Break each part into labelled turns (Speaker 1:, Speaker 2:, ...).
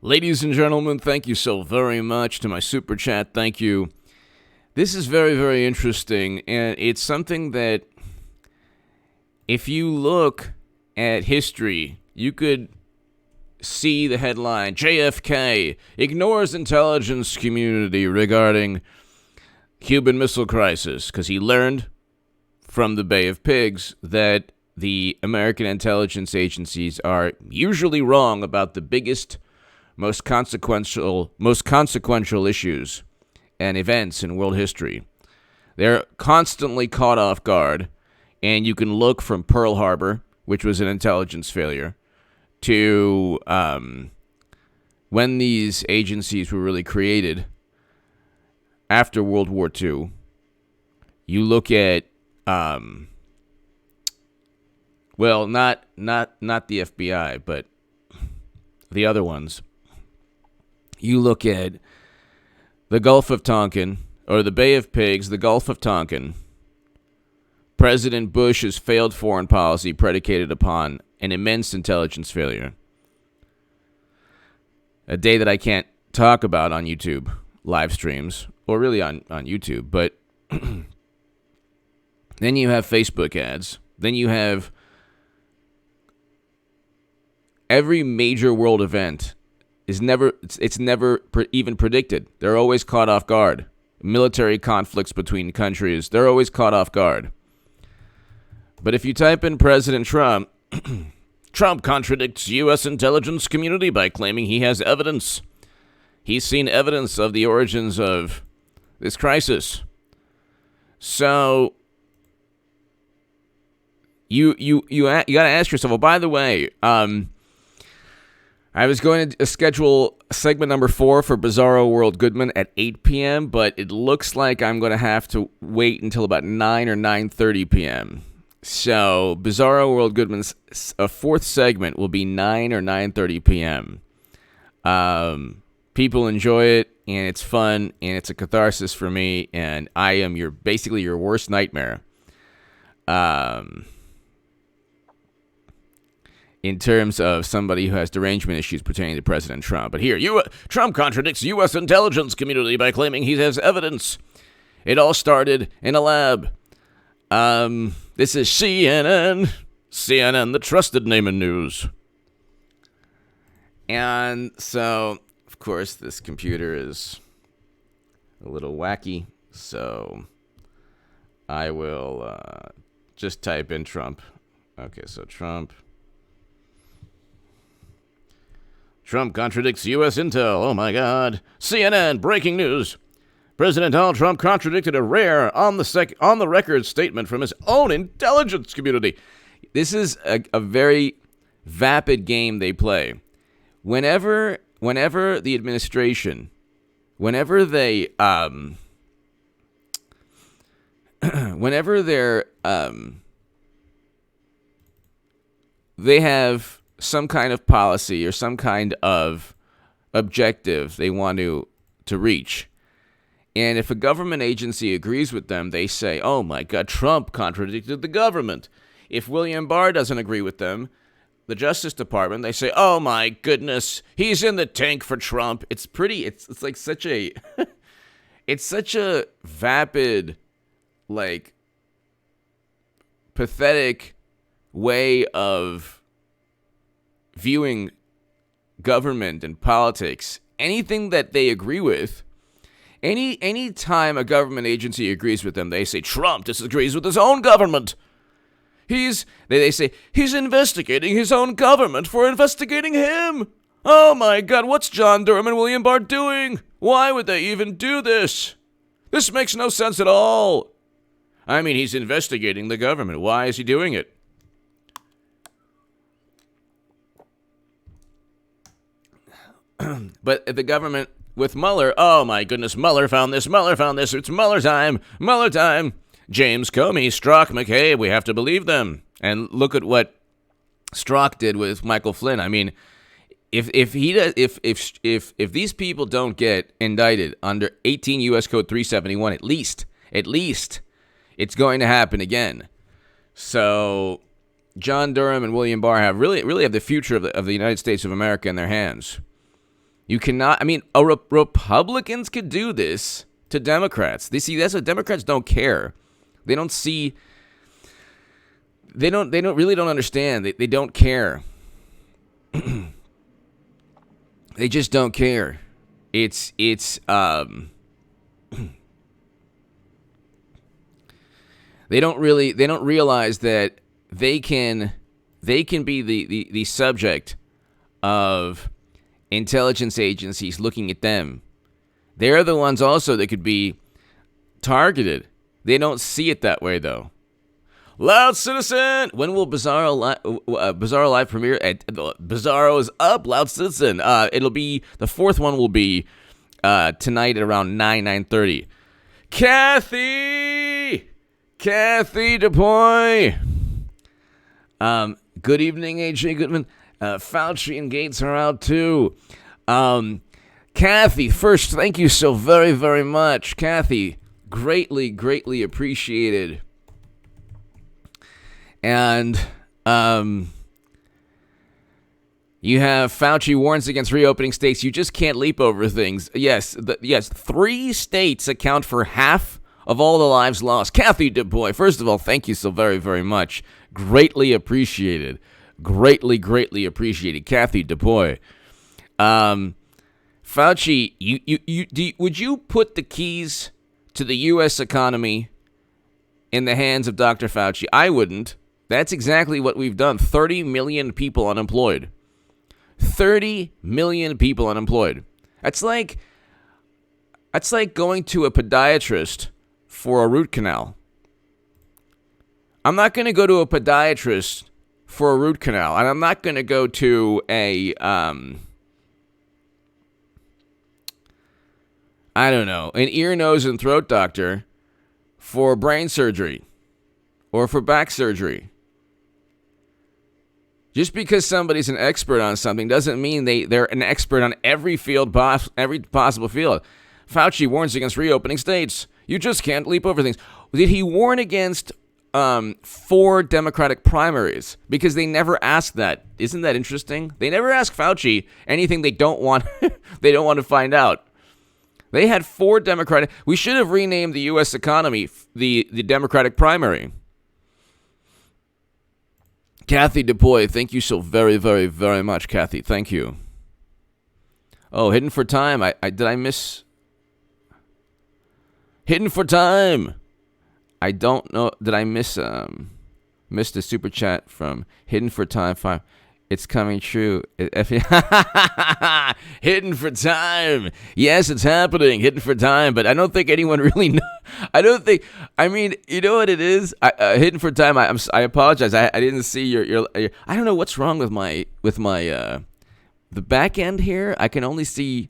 Speaker 1: Ladies and gentlemen, thank you so very much to my super chat. Thank you. This is very, very interesting, and it's something that if you look at history, you could see the headline, JFK ignores intelligence community regarding Cuban Missile Crisis, because he learned from the Bay of Pigs that the American intelligence agencies are usually wrong about the biggest, most consequential issues and events in world history. They're constantly caught off guard, and you can look from Pearl Harbor, which was an intelligence failure, to when these agencies were really created after World War II. You look at well, not the FBI, but the other ones. You look at the Gulf of Tonkin, or the Bay of Pigs, the Gulf of Tonkin. President Bush's failed foreign policy predicated upon an immense intelligence failure. A day that I can't talk about on YouTube live streams, or really on YouTube, but then you have Facebook ads. Then you have every major world event is never even predicted. They're always caught off guard. Military conflicts between countries, they're always caught off guard. But if you type in President Trump, Trump contradicts U.S. intelligence community by claiming he has evidence. He's seen evidence of the origins of this crisis. So you got to ask yourself, well, by the way, I was going to schedule segment number 4 for Bizarro World Goodman at 8 p.m., but it looks like I'm going to have to wait until about 9 or 9:30 p.m. So Bizarro World Goodman's fourth segment will be 9 or 9:30 p.m. People enjoy it, and it's fun, and it's a catharsis for me, and I am basically your worst nightmare. In terms of somebody who has derangement issues pertaining to President Trump. But here, Trump contradicts U.S. intelligence community by claiming he has evidence. It all started in a lab. This is CNN. CNN, the trusted name in news. And so, of course, this computer is a little wacky. So I will just type in Trump. Okay, so Trump contradicts U.S. intel. Oh, my God. CNN, breaking news. President Donald Trump contradicted a rare on-the-record statement from his own intelligence community. This is a very vapid game they play. Whenever the administration, whenever they have some kind of policy or some kind of objective they want to reach. And if a government agency agrees with them, they say, oh my God, Trump contradicted the government. If William Barr doesn't agree with them, the Justice Department, they say, oh my goodness, he's in the tank for Trump. It's like such a, it's such a vapid, like, pathetic way of viewing government and politics. Anything that they agree with, any time a government agency agrees with them, they say Trump disagrees with his own government. They say he's investigating his own government for investigating him. Oh my God, what's John Durham and William Barr doing? Why would they even do this? This makes no sense at all. I mean, he's investigating the government. Why is he doing it? But the government with Mueller, oh my goodness, Mueller found this, it's Mueller time, James Comey, Strzok, McCabe, we have to believe them. And look at what Strzok did with Michael Flynn. I mean, if these people don't get indicted under 18 U.S. Code 371, at least, it's going to happen again. So John Durham and William Barr really have the future of the United States of America in their hands. You cannot. I mean, Republicans could do this to Democrats. They see that's what Democrats don't care. They don't see. They don't really don't understand. They don't care. They just don't care. It's they don't realize that they can be the subject of intelligence agencies looking at them. They're the ones also that could be targeted. They don't see it that way though. Loud Citizen! When will Bizarro Live premiere? Bizarro is up, Loud Citizen. It'll be, the fourth one will be tonight at around 9:30. Kathy DePoy. Good evening, AJ Goodman. Fauci and Gates are out too. Kathy, first, thank you so very, very much. Kathy, greatly appreciated. And you have Fauci warns against reopening states. You just can't leap over things. Yes, 3 states account for half of all the lives lost. Kathy DeBoy, first of all, thank you so very, very much. Greatly appreciated. Greatly appreciated. Kathy DeBoy. Fauci, would you put the keys to the U.S. economy in the hands of Dr. Fauci? I wouldn't. That's exactly what we've done. 30 million people unemployed. 30 million people unemployed. That's like going to a podiatrist for a root canal. I'm not going to go to a podiatrist for a root canal, and I'm not going to go to a an ear, nose, and throat doctor for brain surgery or for back surgery. Just because somebody's an expert on something doesn't mean they're an expert on every field, every possible field. Fauci warns against reopening states. You just can't leap over things. Did he warn against 4 Democratic primaries? Because they never ask that. Isn't that interesting? They never ask Fauci anything they don't want. They don't want to find out. They had 4 Democratic. We should have renamed the U.S. economy the Democratic primary. Kathy DePoy, thank you so very, very, very much, Kathy. Thank you. Oh, Hidden for Time. Did I miss? Hidden for Time. I don't know. Did I miss the super chat from Hidden for Time 5? It's coming true. Hidden for Time. Yes, it's happening. Hidden for Time. But I don't think anyone really knows. I mean, you know what it is? Hidden for Time. I apologize. I didn't see your. I don't know what's wrong with my the back end here. I can only see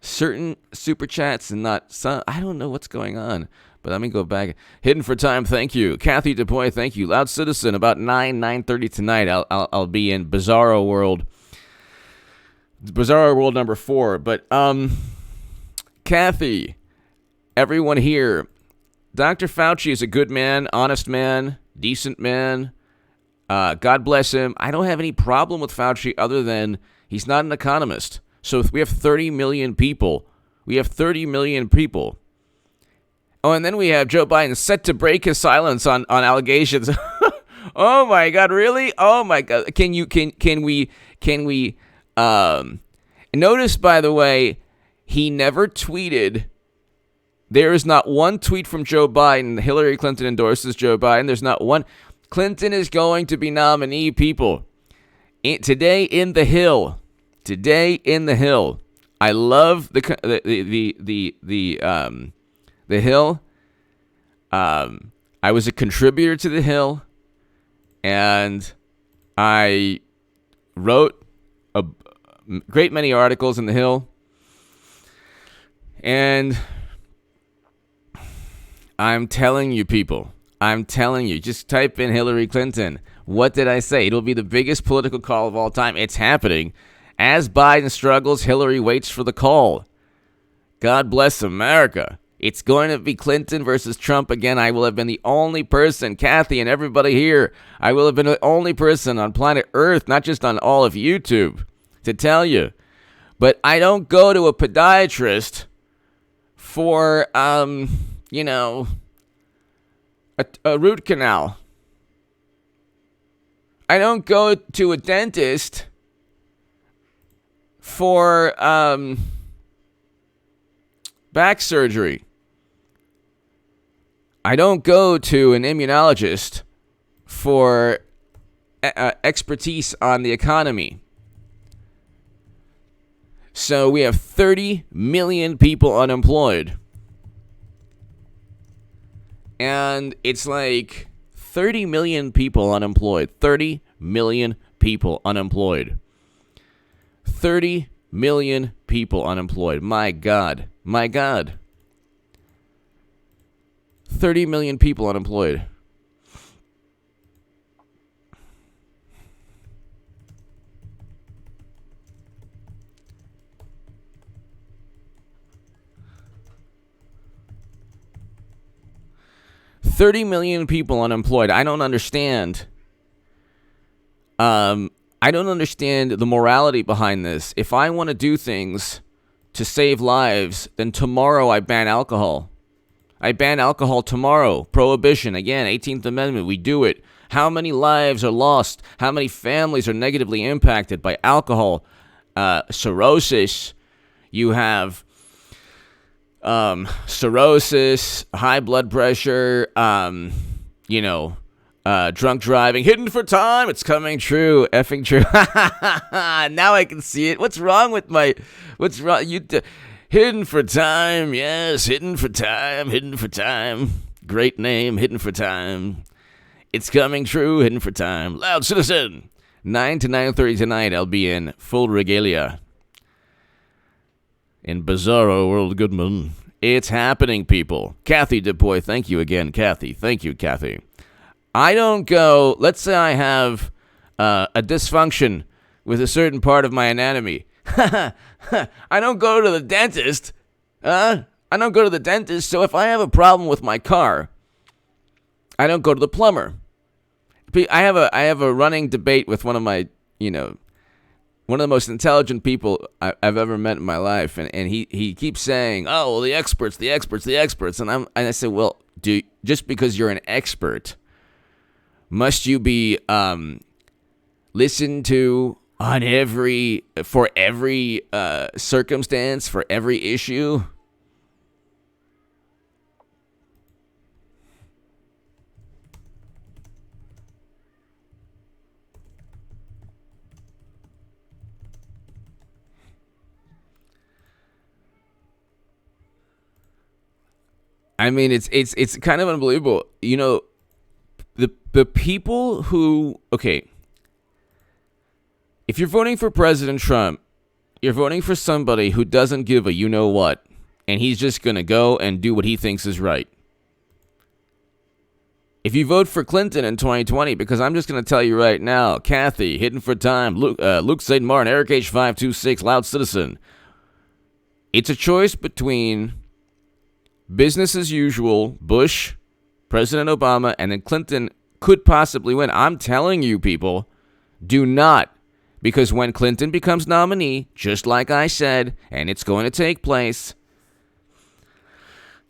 Speaker 1: certain super chats and not some. I don't know what's going on. But let me go back. Hidden for Time, thank you. Kathy DePoy, thank you. Loud Citizen, about 9:30 tonight. I'll be in Bizarro World. Bizarro World number 4. But Kathy, everyone here, Dr. Fauci is a good man, honest man, decent man. God bless him. I don't have any problem with Fauci other than he's not an economist. So if we have 30 million people. Oh, and then we have Joe Biden set to break his silence on allegations. Oh my God, really? Oh my God. Can we notice, by the way, he never tweeted. There is not one tweet from Joe Biden. Hillary Clinton endorses Joe Biden. There's not one. Clinton is going to be nominee, people. Today in the Hill. I love the Hill. I was a contributor to The Hill, and I wrote a great many articles in The Hill, and I'm telling you, people, just type in Hillary Clinton. What did I say? It'll be the biggest political call of all time. It's happening. As Biden struggles, Hillary waits for the call. God bless America. It's going to be Clinton versus Trump again. I will have been the only person, Kathy and everybody here, I will have been the only person on planet Earth, not just on all of YouTube, to tell you. But I don't go to a podiatrist for, you know, a root canal. I don't go to a dentist for back surgery. I don't go to an immunologist for expertise on the economy. So we have 30 million people unemployed. And it's like 30 million people unemployed. 30 million people unemployed. 30 million people unemployed. My God. My God. 30 million people unemployed. $30 million people unemployed. I don't understand. I don't understand the morality behind this. If I want to do things to save lives, then tomorrow I ban alcohol. I ban alcohol tomorrow. Prohibition. Again, 18th Amendment. We do it. How many lives are lost? How many families are negatively impacted by alcohol? Cirrhosis. You have cirrhosis, high blood pressure, drunk driving, hidden for time. It's coming true, effing true. Now I can see it. What's wrong? Hidden for time. Yes, hidden for time. Great name, hidden for time. It's coming true, hidden for time. Loud Citizen. 9 to 9:30 tonight, I'll be in full regalia. In Bizarro World Goodman. It's happening, people. Kathy DeBoy, thank you again, Kathy. Thank you, Kathy. I don't go, let's say I have a dysfunction with a certain part of my anatomy. I don't go to the dentist. I don't go to the dentist, so if I have a problem with my car, I don't go to the plumber. I have a running debate with one of my, one of the most intelligent people I've ever met in my life, and he keeps saying, "Oh, well, the experts," and I say, "Well, just because you're an expert, must you be listened to on every circumstance, for every issue?" I mean, it's kind of unbelievable. The people who, okay, if you're voting for President Trump, you're voting for somebody who doesn't give a you-know-what, and he's just going to go and do what he thinks is right. If you vote for Clinton in 2020, because I'm just going to tell you right now, Kathy, Hidden for Time, Luke St. Martin, Eric H526, Loud Citizen, it's a choice between business as usual, Bush, President Obama, and then Clinton could possibly win. I'm telling you, people, do not. Because when Clinton becomes nominee, just like I said, and it's going to take place,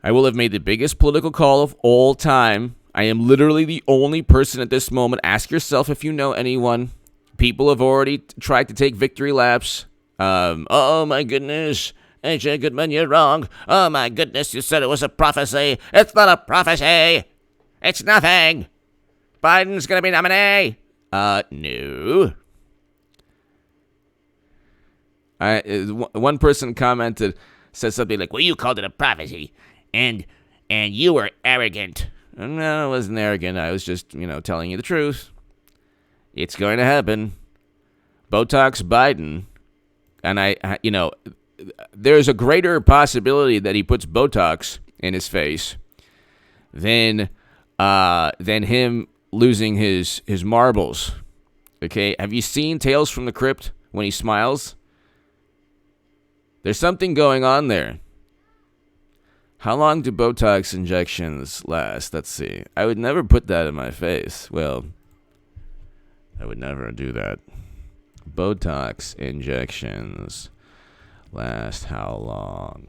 Speaker 1: I will have made the biggest political call of all time. I am literally the only person at this moment. Ask yourself if you know anyone. People have already tried to take victory laps. Oh my goodness. AJ Goodman, you're wrong. Oh my goodness, you said it was a prophecy. It's not a prophecy. It's nothing. Biden's going to be nominee. No. One person said something like, well, you called it a prophecy, and you were arrogant. No, I wasn't arrogant. I was just, telling you the truth. It's going to happen. Botox Biden. And there's a greater possibility that he puts Botox in his face than him losing his marbles. Okay? Have you seen Tales from the Crypt when he smiles? There's something going on there. How long do Botox injections last? Let's see. I would never put that in my face. Well, I would never do that. Botox injections. Last how long?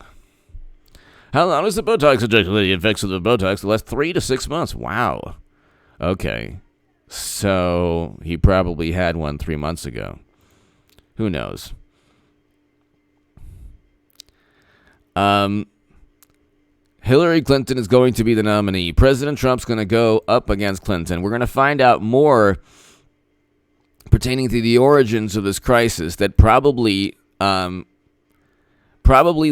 Speaker 1: How long is the Botox injection? The effects of the Botox last 3 to 6 months. Wow. Okay. So he probably had one 3 months ago. Who knows? Hillary Clinton is going to be the nominee. President Trump's going to go up against Clinton. We're going to find out more pertaining to the origins of this crisis that probably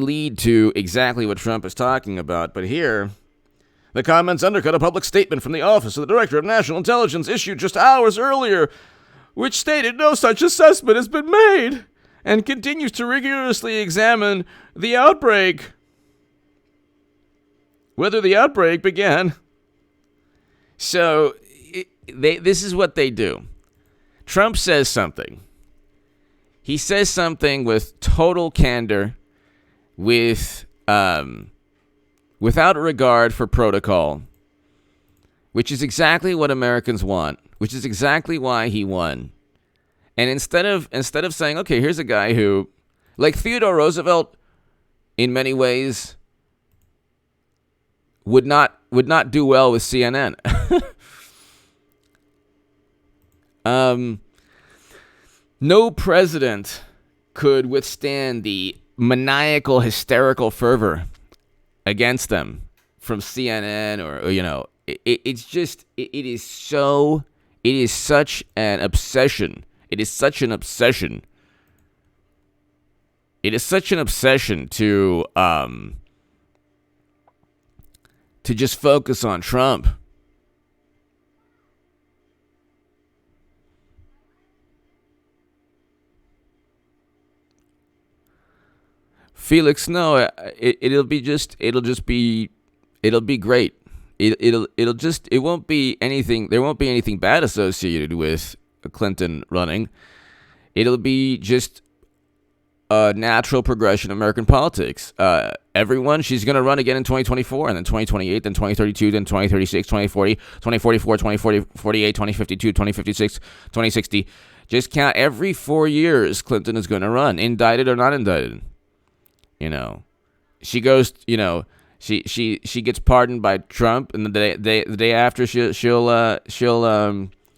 Speaker 1: lead to exactly what Trump is talking about. But here, the comments undercut a public statement from the Office of the Director of National Intelligence issued just hours earlier, which stated no such assessment has been made and continues to rigorously examine the outbreak. Whether the outbreak began. So, this is what they do. Trump says something. He says something with total candor, without regard for protocol, which is exactly what Americans want, which is exactly why he won. And instead of saying, okay, here's a guy who, like Theodore Roosevelt, in many ways, would not do well with CNN. No president could withstand the maniacal, hysterical fervor against them from CNN or it is such an obsession. It is such an obsession. It is such an obsession to just focus on Trump. Felix, no, it'll be great. It won't be anything. There won't be anything bad associated with Clinton running. It'll be just a natural progression of American politics. She's going to run again in 2024, and then 2028, then 2032, then 2036, 2040, 2044, 2048, 2052, 2056, 2060. Just count every 4 years Clinton is going to run, indicted or not indicted. She goes, she gets pardoned by Trump, and the day after she'll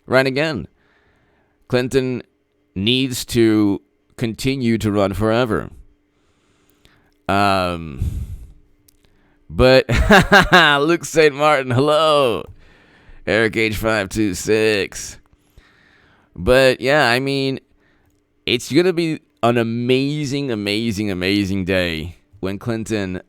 Speaker 1: run again. Clinton needs to continue to run forever. But Luke St. Martin, hello. Eric H526. But yeah, I mean, it's gonna be an amazing day when Clinton,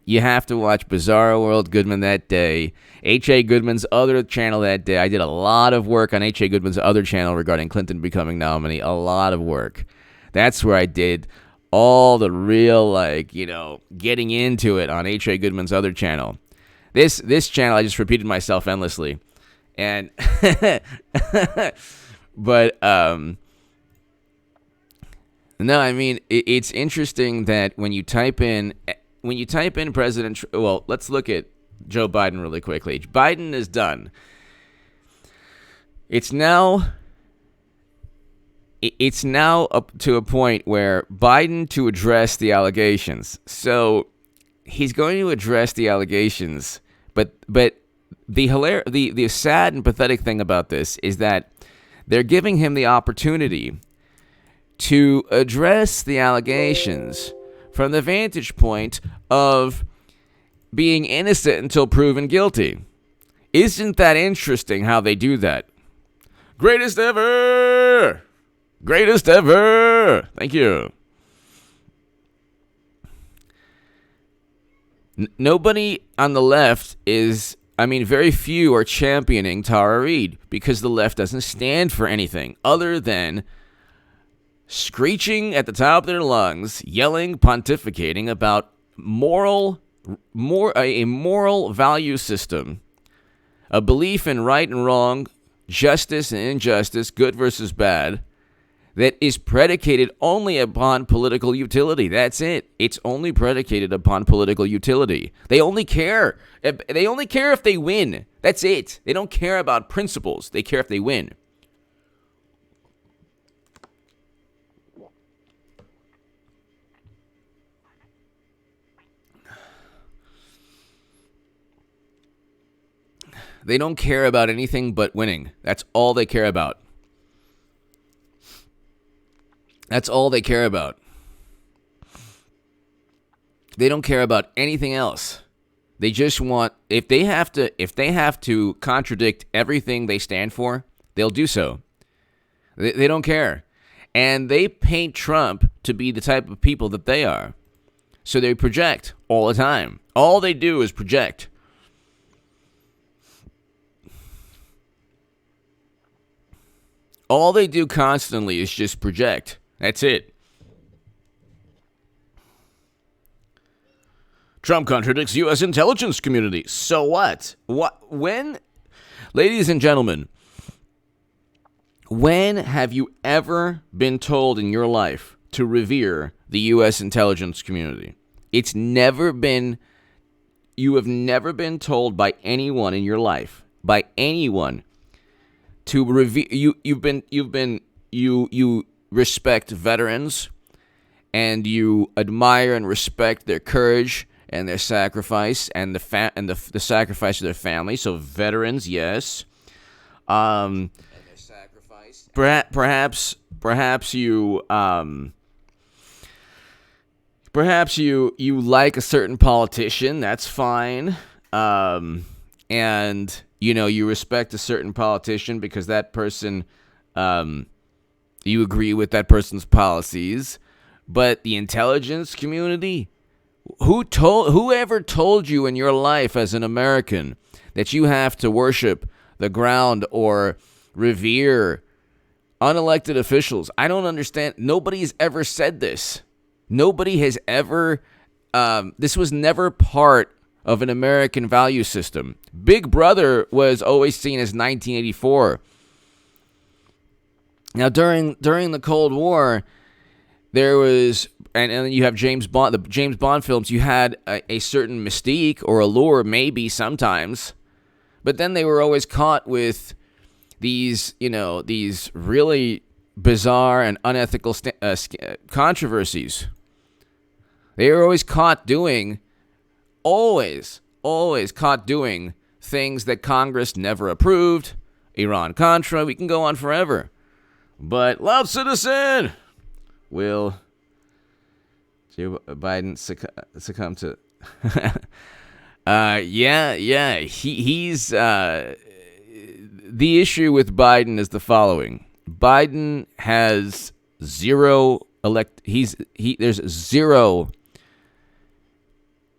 Speaker 1: you have to watch Bizarro World Goodman that day. H.A. Goodman's other channel that day. I did a lot of work on H.A. Goodman's other channel regarding Clinton becoming nominee. A lot of work. That's where I did all the real, getting into it on H.A. Goodman's other channel. This channel, I just repeated myself endlessly. And, but, no, I mean, it's interesting that when you type in President, well, let's look at Joe Biden really quickly. Biden is done. It's now up to a point where Biden to address the allegations. So he's going to address the allegations, but the sad and pathetic thing about this is that they're giving him the opportunity to address the allegations from the vantage point of being innocent until proven guilty. Isn't that interesting how they do that? Greatest ever! Greatest ever! Thank you. Nobody on the left very few are championing Tara Reade because the left doesn't stand for anything other than screeching at the top of their lungs, yelling, pontificating about a moral value system, a belief in right and wrong, justice and injustice, good versus bad, that is predicated only upon political utility. That's it. It's only predicated upon political utility. They only care if they win. That's it. They don't care about principles. They care if they win. They don't care about anything but winning. That's all they care about. That's all they care about. They don't care about anything else. They just want, if they have to contradict everything they stand for, they'll do so. They don't care. And they paint Trump to be the type of people that they are. So they project all the time. All they do is project. All they do constantly is just project. That's it. Trump contradicts U.S. intelligence community. So what? When, ladies and gentlemen, when have you ever been told in your life to revere the U.S. intelligence community? It's never been, you have never been told by anyone in your life, by anyone, to revere. You respect veterans, and you admire and respect their courage and their sacrifice and the sacrifice of their family. So veterans, yes. And their sacrifice. Perhaps you you like a certain politician. That's fine. And you respect a certain politician because that person, you agree with that person's policies. But the intelligence community, whoever told you in your life as an American that you have to worship the ground or revere unelected officials? I don't understand. Nobody's ever said this. Nobody has ever, this was never part of an American value system. Big Brother was always seen as 1984. Now, during the Cold War, there was, and you have James Bond, the James Bond films, you had a certain mystique or allure, maybe sometimes, but then they were always caught with these really bizarre and unethical controversies. They were always caught doing, always caught doing things that Congress never approved. Iran-Contra, we can go on forever. But loud citizen, will Joe Biden succumb to? He's the issue with Biden is the following: Biden has zero there's zero.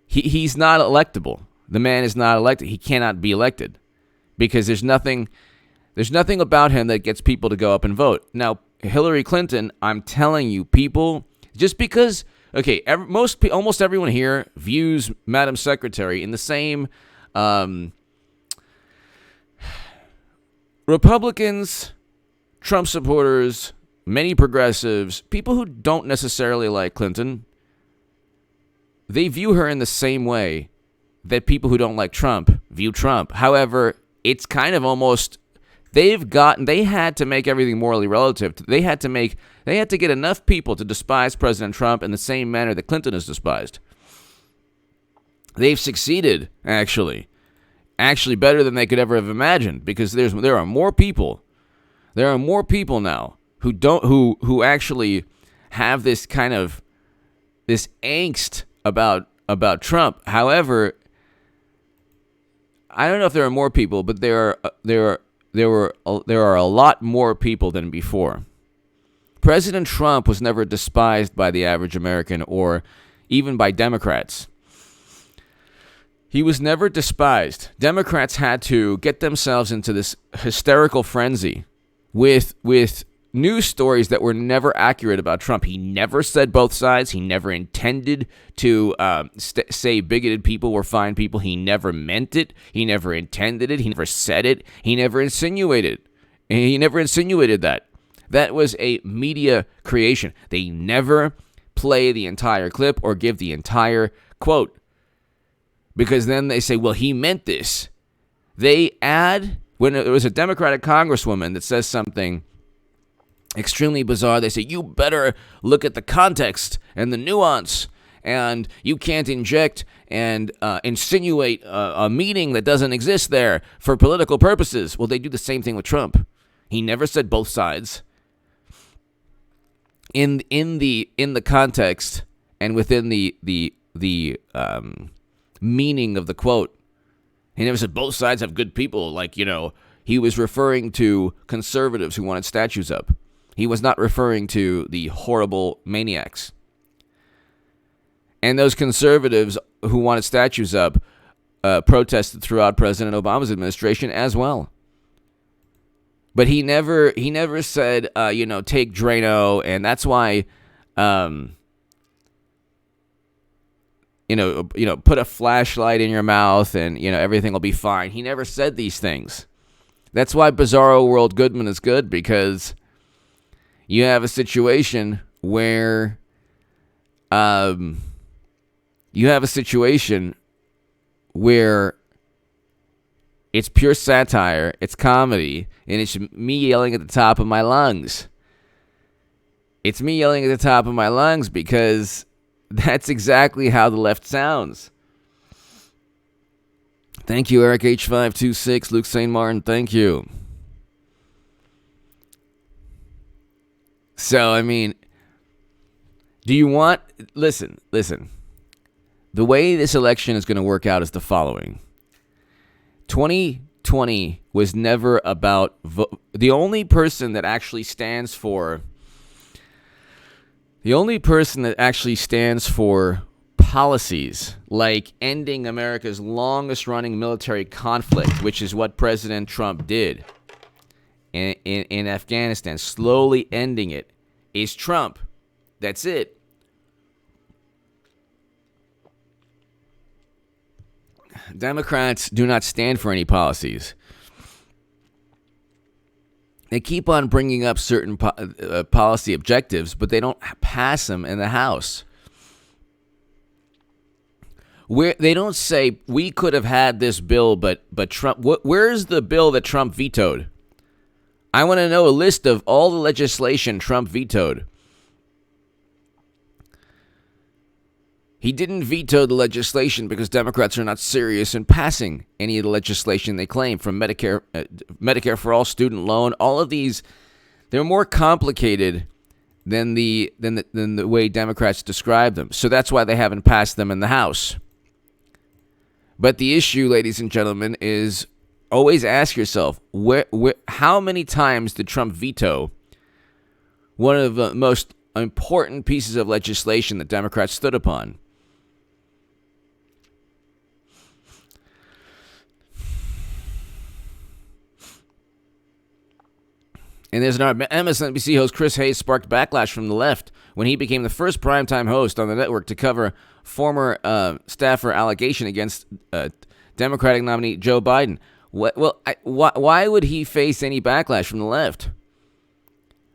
Speaker 1: He's not electable. The man is not elected. He cannot be elected because there's nothing about him that gets people to go up and vote. Now, Hillary Clinton, I'm telling you, people, just because, okay, almost everyone here views Madam Secretary in the same, Republicans, Trump supporters, many progressives, people who don't necessarily like Clinton, they view her in the same way that people who don't like Trump view Trump. However, it's kind of almost, they had to make everything morally relative. They had to get enough people to despise President Trump in the same manner that Clinton is despised. They've succeeded, actually better than they could ever have imagined, because there are more people now who actually have this kind of this angst about Trump. However, I don't know if there are more people, but there are a lot more people than before. President Trump was never despised by the average American or even by Democrats. He was never despised. Democrats had to get themselves into this hysterical frenzy with news stories that were never accurate about Trump. He never said both sides. He never intended to say bigoted people were fine people. He never meant it. He never intended it. He never said it. He never insinuated. That. That was a media creation. They never play the entire clip or give the entire quote, because then they say, well, he meant this. They add, when there was a Democratic congresswoman that says something extremely bizarre, they say, you better look at the context and the nuance and you can't inject and insinuate a meaning that doesn't exist there for political purposes. Well, they do the same thing with Trump. He never said both sides. In the context and within the meaning of the quote, he never said both sides have good people. Like, he was referring to conservatives who wanted statues up. He was not referring to the horrible maniacs. And those conservatives who wanted statues up protested throughout President Obama's administration as well. But he never said, take Drano, and that's why, put a flashlight in your mouth and, everything will be fine. He never said these things. That's why Bizarro World Goodman is good, because you have a situation where, it's pure satire, it's comedy, and it's me yelling at the top of my lungs. It's me yelling at the top of my lungs because that's exactly how the left sounds. Thank you, Eric H526, Luke St. Martin, thank you. So, do you want... Listen. The way this election is going to work out is the following. 2020 was never about... The only person that actually stands for policies like ending America's longest-running military conflict, which is what President Trump did in Afghanistan, slowly ending it, is Trump. That's it. Democrats do not stand for any policies. They keep on bringing up certain policy objectives, but they don't pass them in the House. They don't say, we could have had this bill, but Trump... Where's the bill that Trump vetoed? I want to know a list of all the legislation Trump vetoed. He didn't veto the legislation because Democrats are not serious in passing any of the legislation they claim, from Medicare for all, student loan, all of these. They're more complicated than the way Democrats describe them. So that's why they haven't passed them in the House. But the issue, ladies and gentlemen, is always ask yourself, how many times did Trump veto one of the most important pieces of legislation that Democrats stood upon? And there's an MSNBC host, Chris Hayes, sparked backlash from the left when he became the first primetime host on the network to cover former staffer allegation against Democratic nominee Joe Biden. Why would he face any backlash from the left?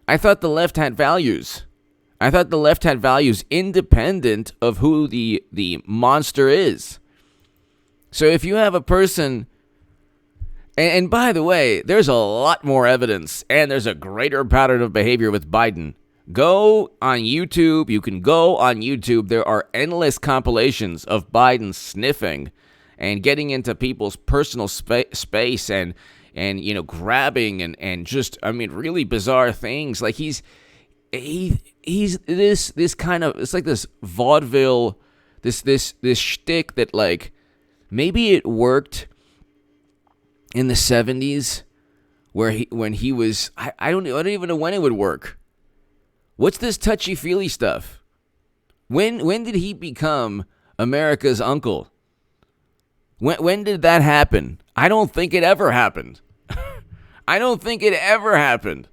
Speaker 1: I thought the left had values. I thought the left had values independent of who the monster is. So if you have a person... And by the way, there's a lot more evidence, and there's a greater pattern of behavior with Biden. Go on YouTube. You can go on YouTube. There are endless compilations of Biden sniffing and getting into people's personal space and grabbing and just, really bizarre things. Like he's this kind of, it's like this vaudeville, this shtick that, like, maybe it worked in the 70s, when he was, I don't even know when it would work. What's this touchy-feely stuff? When did he become America's uncle? When did that happen? I don't think it ever happened. I don't think it ever happened.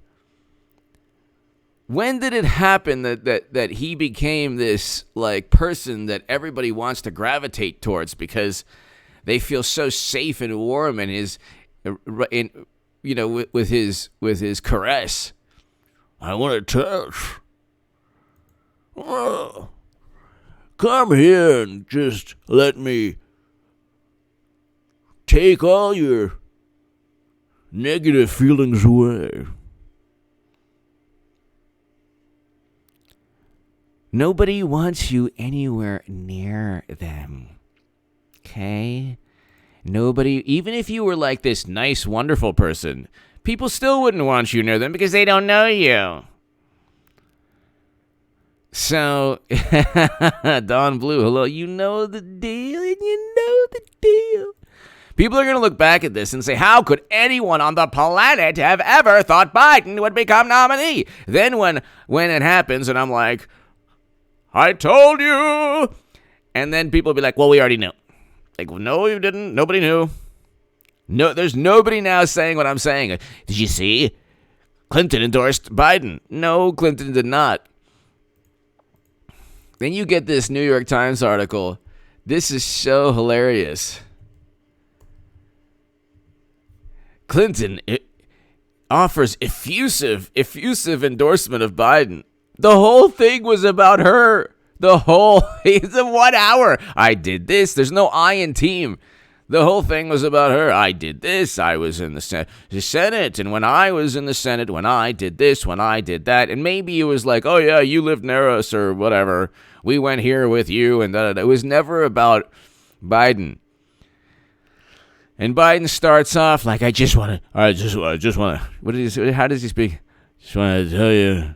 Speaker 1: When did it happen that he became this, like, person that everybody wants to gravitate towards because they feel so safe and warm in his, with his caress? I want to touch. Oh, come here and just let me take all your negative feelings away. Nobody wants you anywhere near them. Okay? Nobody, even if you were like this nice, wonderful person, people still wouldn't want you near them because they don't know you. So, Don Blue, hello, you know the deal, and you know the deal. People are going to look back at this and say, how could anyone on the planet have ever thought Biden would become nominee? Then when it happens, and I'm like, I told you. And then people will be like, well, we already knew. Like, well, no, you didn't. Nobody knew. No, there's nobody now saying what I'm saying. Did you see? Clinton endorsed Biden. No, Clinton did not. Then you get this New York Times article. This is so hilarious. Clinton offers effusive endorsement of Biden. The whole thing was about her. It's a 1 hour. I did this. There's no I in team. The whole thing was about her. I did this. I was in the Senate. And when I was in the Senate, when I did this, when I did that. And maybe it was like, oh, yeah, you lived near us or whatever. We went here with you. And it was never about Biden. And Biden starts off like, I just want to. What did he say? How does he speak? Just want to tell you.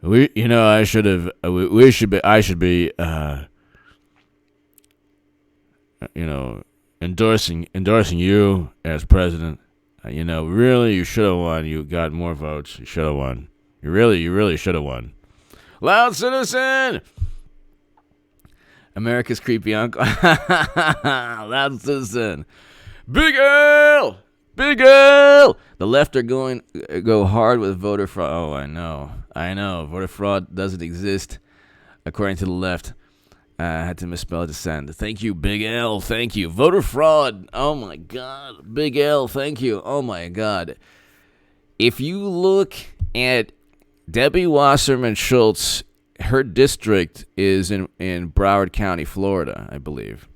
Speaker 1: I should be, endorsing you as president. Really, you should have won. You got more votes. You should have won. You really should have won. Loud citizen! America's creepy uncle. Loud citizen. Big L! Big L! The left are go hard with voter fraud. Oh, I know. Voter fraud doesn't exist, according to the left. I had to misspell dissent. Thank you, Big L. Thank you. Voter fraud. Oh, my God. Big L. Thank you. Oh, my God. If you look at Debbie Wasserman Schultz, her district is in Broward County, Florida, I believe.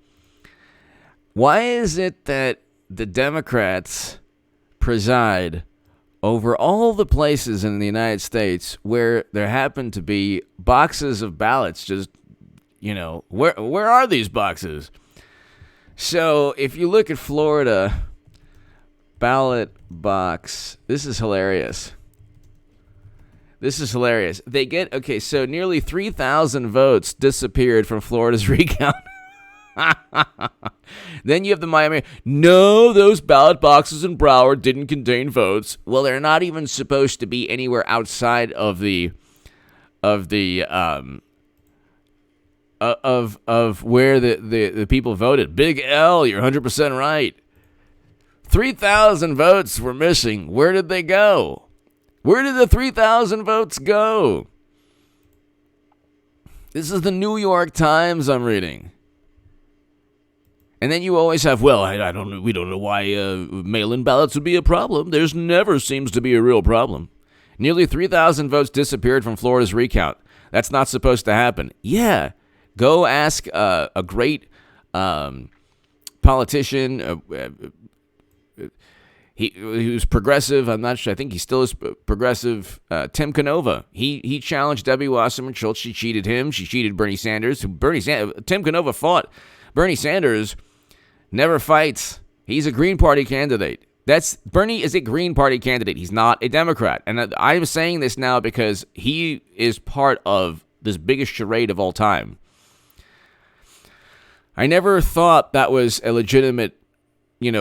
Speaker 1: Why is it that the Democrats preside over all the places in the United States where there happen to be boxes of ballots? Just, where are these boxes? So if you look at Florida, ballot box, this is hilarious. They get, so nearly 3,000 votes disappeared from Florida's recount. Then you have the Miami. No, those ballot boxes in Broward didn't contain votes. Well, they're not even supposed to be anywhere outside of where the people voted. Big L, you're 100% right. 3,000 votes were missing. Where did they go? Where did the 3,000 votes go? This is the New York Times I'm reading. And then you always have, we don't know why mail-in ballots would be a problem. There's never seems to be a real problem. Nearly 3,000 votes disappeared from Florida's recount. That's not supposed to happen. Yeah, go ask a great politician. He was progressive. I'm not sure. I think he still is progressive. Tim Canova. He challenged Debbie Wasserman Schultz. She cheated him. She cheated Bernie Sanders. Tim Canova fought Bernie Sanders. Never fights. He's a Green Party candidate. Bernie is a Green Party candidate. He's not a Democrat. And I'm saying this now because he is part of this biggest charade of all time. I never thought that was a legitimate,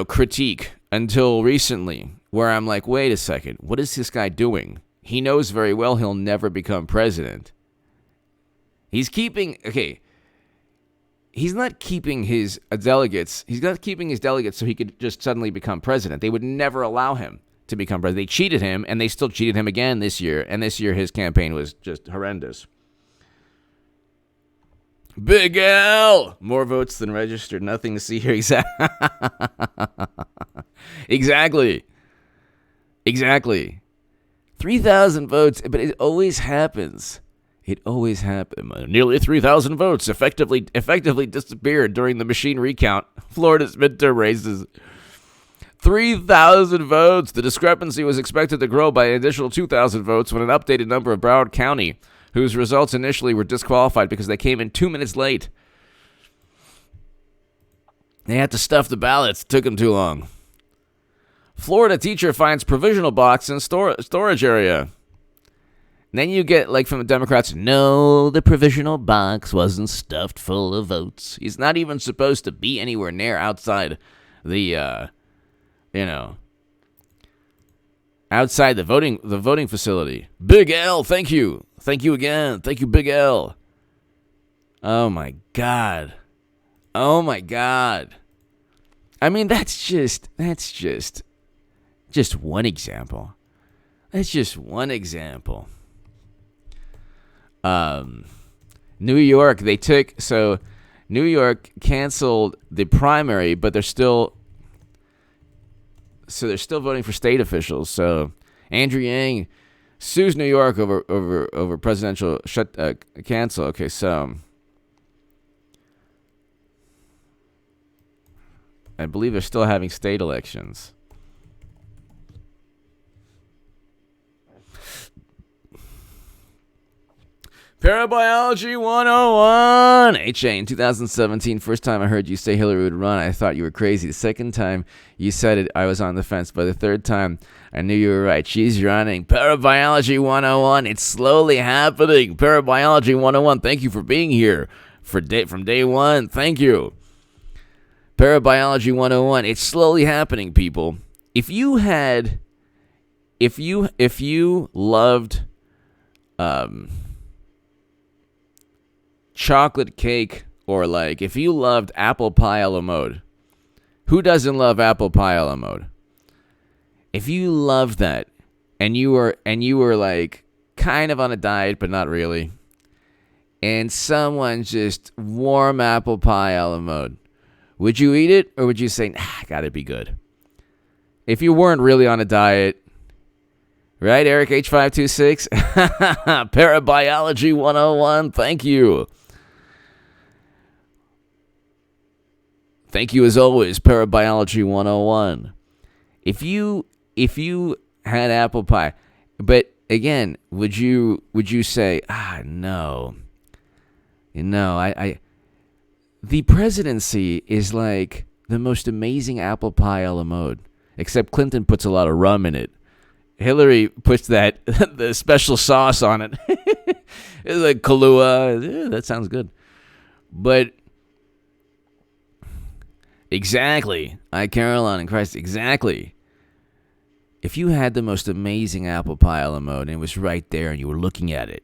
Speaker 1: critique until recently, where I'm like, wait a second, what is this guy doing? He knows very well he'll never become president. He's not keeping his delegates. He's not keeping his delegates so he could just suddenly become president. They would never allow him to become president. They cheated him, and they still cheated him again this year. And this year, his campaign was just horrendous. Big L! More votes than registered. Nothing to see here. Exactly. 3,000 votes, but it always happens. Nearly 3,000 votes effectively disappeared during the machine recount. Florida's midterm races. 3,000 votes. The discrepancy was expected to grow by an additional 2,000 votes when an updated number of Broward County whose results initially were disqualified because they came in 2 minutes late. They had to stuff the ballots. It took them too long. Florida teacher finds provisional box in storage area. And then you get, like, from the Democrats, no, the provisional box wasn't stuffed full of votes. He's not even supposed to be anywhere near outside the, outside the voting facility. Big L, thank you. Thank you again. Thank you, Big L. Oh, my God. Oh, my God. I mean, that's just one example. That's just one example. New York, New York canceled the primary, but they're still voting for state officials. So Andrew Yang sues New York over presidential cancel. Okay, so I believe they're still having state elections. Parabiology 101. HA, in 2017, first time I heard you say Hillary would run, I thought you were crazy. The second time you said it, I was on the fence. By the third time, I knew you were right. She's running. Parabiology 101. It's slowly happening. Parabiology 101. Thank you for being here from day one. Thank you. Parabiology 101. It's slowly happening, people. If you loved chocolate cake, or like if you loved apple pie a la mode, who doesn't love apple pie a la mode? If you loved that and you were like kind of on a diet but not really, and someone just warm apple pie a la mode, would you eat it, or would you say, nah, gotta be good? If you weren't really on a diet, right, Eric H526? Parabiology 101, thank you. Thank you as always, Parabiology 101. If you had apple pie, but again, would you say, no. The presidency is like the most amazing apple pie a la mode, except Clinton puts a lot of rum in it. Hillary puts the special sauce on it. It's like Kahlua. Yeah, that sounds good. But exactly. Caroline and Christ, exactly. If you had the most amazing apple pie a la mode and it was right there and you were looking at it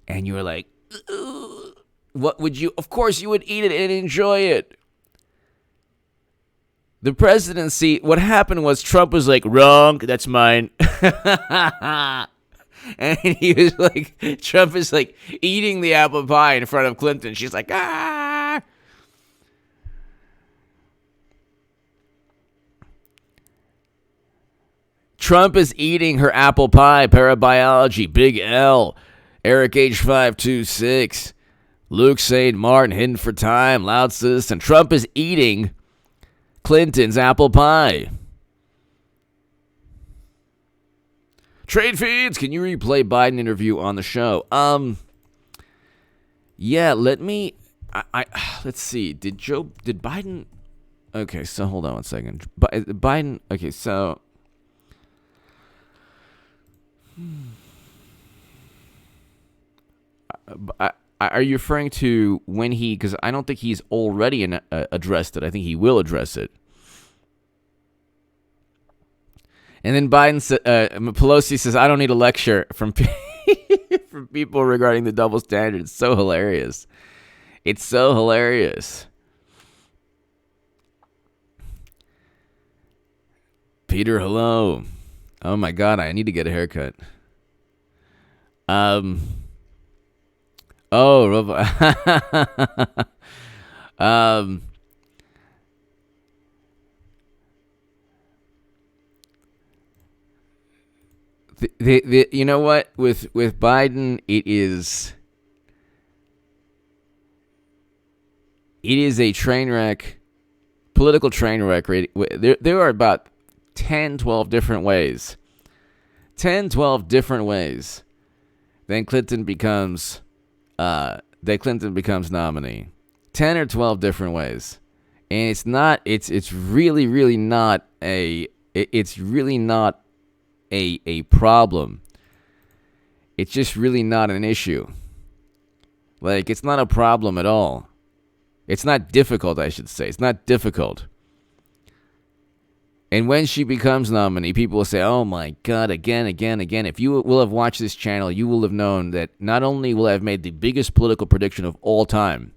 Speaker 1: and you were like, ugh, what would you? Of course you would eat it and enjoy it. The presidency, what happened was Trump was like, wrong, that's mine. And he was like, Trump is like eating the apple pie in front of Clinton. She's like, ah. Trump is eating her apple pie. Parabiology, Big L, Eric H526, Luke St. Martin, Hidden for Time, Loud Citizen. Trump is eating Clinton's apple pie. Trade feeds. Can you replay Biden interview on the show? Yeah. Let me. Let's see. Did Biden? Okay. So hold on one second. Biden. Okay. So. Are you referring to when he? Because I don't think he's already addressed it. I think he will address it. And then Pelosi says, "I don't need a lecture from from people regarding the double standard." It's so hilarious. It's so hilarious. Peter, hello. Oh my God, I need to get a haircut. You know what, with Biden, it is a train wreck, political train wreck. There are about 10, 12 different ways. 10, 12 different ways then Clinton becomes nominee. 10 or 12 different ways. And it's really, really not a problem. It's just really not an issue. Like, it's not a problem at all. It's not difficult, I should say. It's not difficult. And when she becomes nominee, people will say, oh my God, again. If you will have watched this channel, you will have known that not only will I have made the biggest political prediction of all time,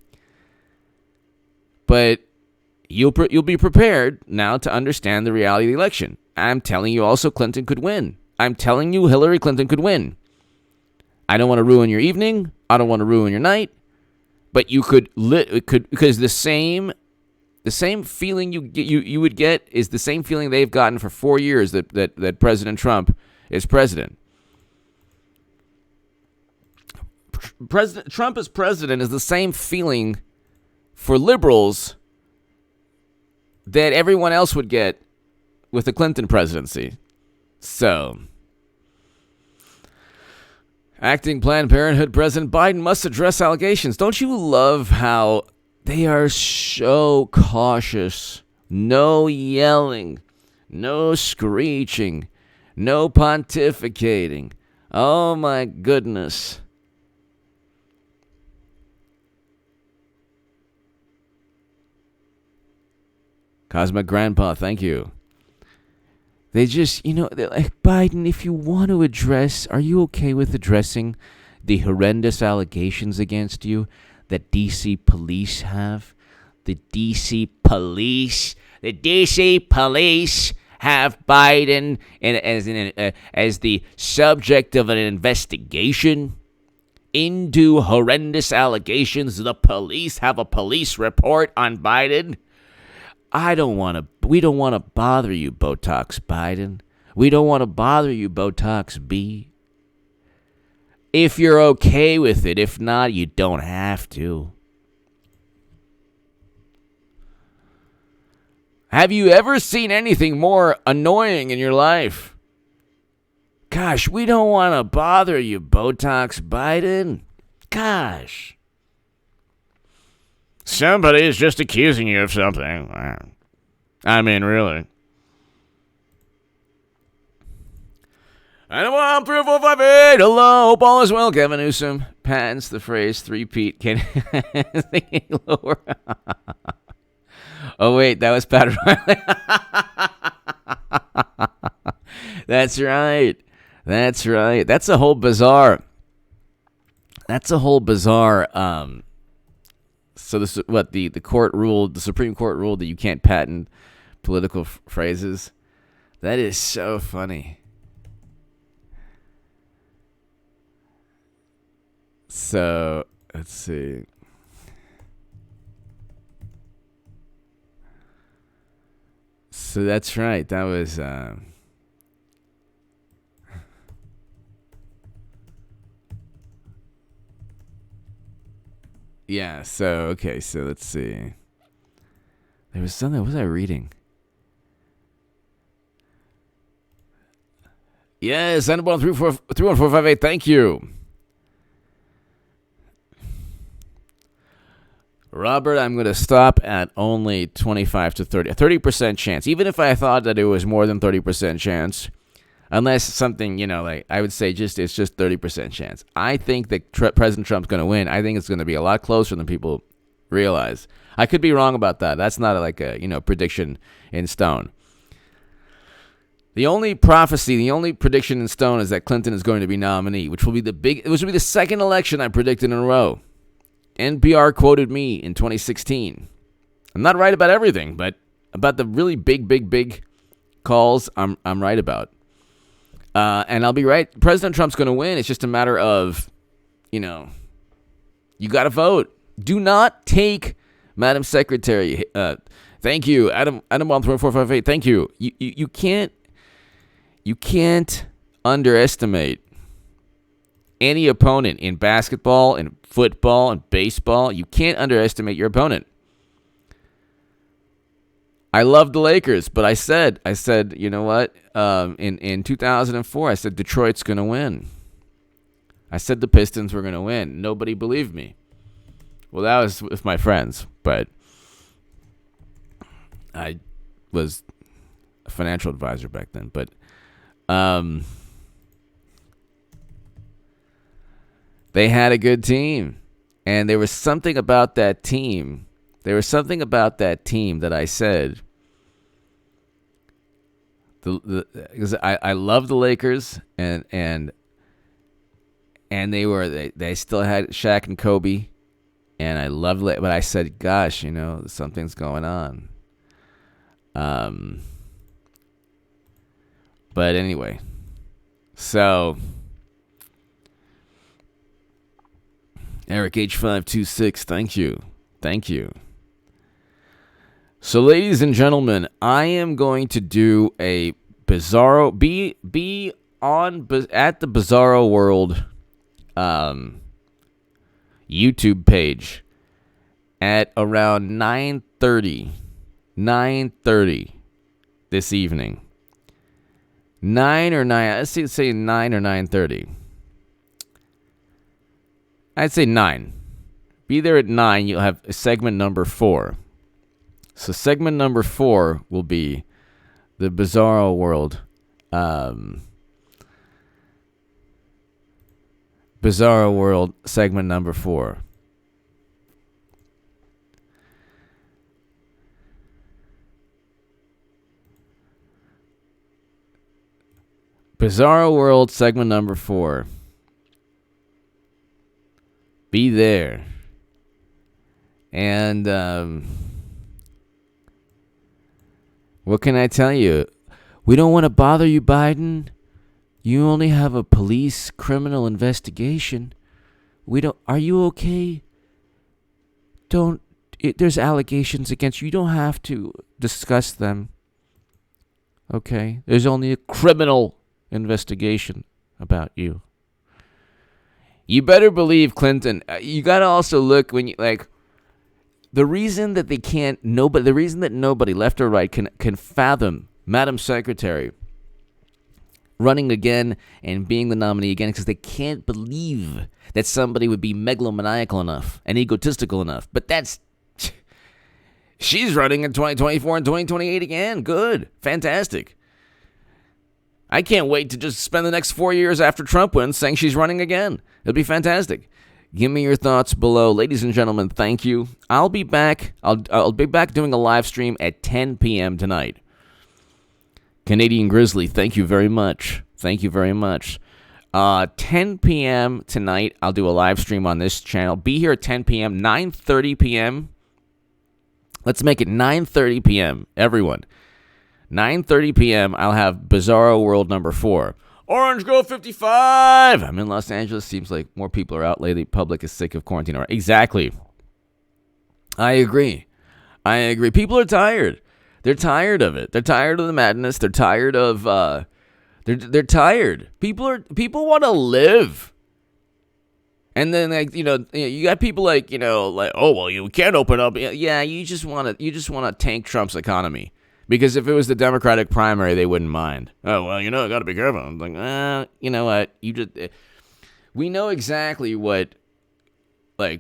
Speaker 1: but you'll be prepared now to understand the reality of the election. I'm telling you also Clinton could win. I'm telling you Hillary Clinton could win. I don't want to ruin your evening. I don't want to ruin your night. But you could because the same feeling you would get is the same feeling they've gotten for 4 years that President Trump is president. President Trump as president is the same feeling for liberals that everyone else would get with the Clinton presidency. So, acting Planned Parenthood President Biden must address allegations. Don't you love how they are so cautious? No yelling, no screeching, no pontificating. Oh my goodness. Cosmic Grandpa, thank you. They just, they're like, Biden, if you want to address, are you okay with addressing the horrendous allegations against you that D.C. police have? The D.C. police have Biden as the subject of an investigation into horrendous allegations. The police have a police report on Biden. We don't want to bother you, Botox Biden. We don't want to bother you, Botox B. If you're okay with it. If not, you don't have to. Have you ever seen anything more annoying in your life? Gosh, we don't want to bother you, Botox Biden. Gosh. Somebody is just accusing you of something. I mean, really. And 1, 3, 4, 5, 8. Hello, hope all is well. Kevin Newsom patents the phrase three-peat. Can lower? Oh wait, that was Pat Riley. That's right. That's a whole bizarre. So this is what the court ruled. The Supreme Court ruled that you can't patent political phrases. That is so funny. So let's see. So that's right. That was. Yeah, so, okay, so let's see. There was something, what was I reading? Yes, Annabelle 31458, thank you. Robert, I'm going to stop at only 25 to 30. 30% chance. Even if I thought that it was more than 30% chance, unless something, like I would say it's just 30% chance. I think that President Trump's going to win. I think it's going to be a lot closer than people realize. I could be wrong about that. That's not like a, prediction in stone. The only prediction in stone is that Clinton is going to be nominee, which will be the second election I predicted in a row. NPR quoted me in 2016. I'm not right about everything, but about the really big calls, I'm right about. And I'll be right. President Trump's going to win. It's just a matter of, you got to vote. Do not take, Madam Secretary. Thank you, Adam Bomb 3458. Thank you. You can't underestimate any opponent in basketball, in football, and baseball. You can't underestimate your opponent. I love the Lakers, but I said, you know what? In 2004, I said Detroit's going to win. I said the Pistons were going to win. Nobody believed me. Well, that was with my friends, but I was a financial advisor back then. But they had a good team, and there was something about that team. That I said. Because I love the Lakers, and they still had Shaq and Kobe, and I loved it. But I said, gosh, something's going on. But anyway, so Eric H526, thank you. So, ladies and gentlemen, I am going to do a Bizarro be on at the Bizarro World YouTube page at around 9:30 this evening. 9 or 9. Let's say 9 or 9:30. I'd say 9. Be there at 9. You'll have segment number 4. So segment number 4 will be the Bizarro World. Bizarro World segment number 4. Bizarro World segment number 4. Be there. And what can I tell you? We don't want to bother you, Biden. You only have a police criminal investigation. Are you okay? There's allegations against you. You don't have to discuss them. Okay? There's only a criminal investigation about you. You better believe Clinton. You got to also look when you the reason that nobody left or right can fathom Madam Secretary running again and being the nominee again, because they can't believe that somebody would be megalomaniacal enough and egotistical enough. But she's running in 2024 and 2028 again. Good. Fantastic. I can't wait to just spend the next 4 years after Trump wins saying she's running again. It'll be fantastic. Give me your thoughts below. Ladies and gentlemen, thank you. I'll be back. I'll be back doing a live stream at 10 p.m. tonight. Canadian Grizzly, thank you very much. 10 p.m. tonight, I'll do a live stream on this channel. Be here at 10 p.m., 9:30 p.m. Let's make it 9:30 p.m., everyone. 9:30 p.m., I'll have Bizarro World number 4. Orange Grove 55! I'm in Los Angeles. Seems like more people are out lately. Public is sick of quarantine. Exactly. I agree. People are tired. They're tired of it. They're tired of the madness. They're tired of... They're tired. People want to live. And then, you got people oh, well, you can't open up. Yeah, you just want to tank Trump's economy. Because if it was the Democratic primary, they wouldn't mind. Oh, well, I got to be careful. I'm like, you know what? We know exactly what they're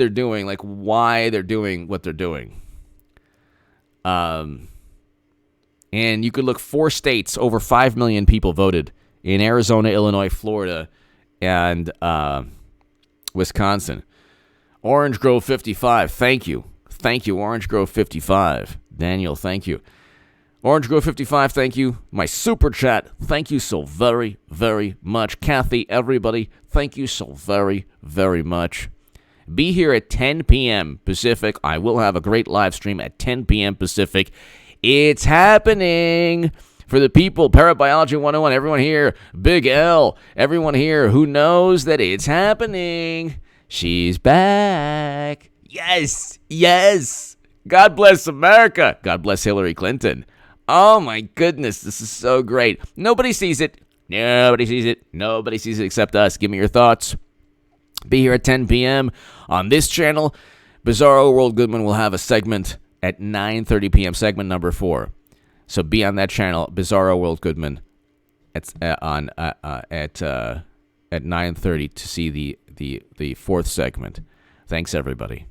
Speaker 1: doing, why they're doing what they're doing. And you could look 4 states, over 5 million people voted in Arizona, Illinois, Florida, and Wisconsin. Orange Grove 55, thank you. Thank you, Orange Grove 55. Daniel, thank you. Orange Grove 55, thank you. My super chat, thank you so very, very much. Kathy, everybody, thank you so very, very much. Be here at 10 p.m. Pacific. I will have a great live stream at 10 p.m. Pacific. It's happening. For the people, Parabiology 101, everyone here, Big L, everyone here who knows that it's happening. She's back. Yes. God bless America. God bless Hillary Clinton. Oh, my goodness. This is so great. Nobody sees it. Nobody sees it except us. Give me your thoughts. Be here at 10 p.m. on this channel. Bizarro World Goodman will have a segment at 9:30 p.m., segment number 4. So be on that channel, Bizarro World Goodman. at 9:30 to see the fourth segment. Thanks, everybody.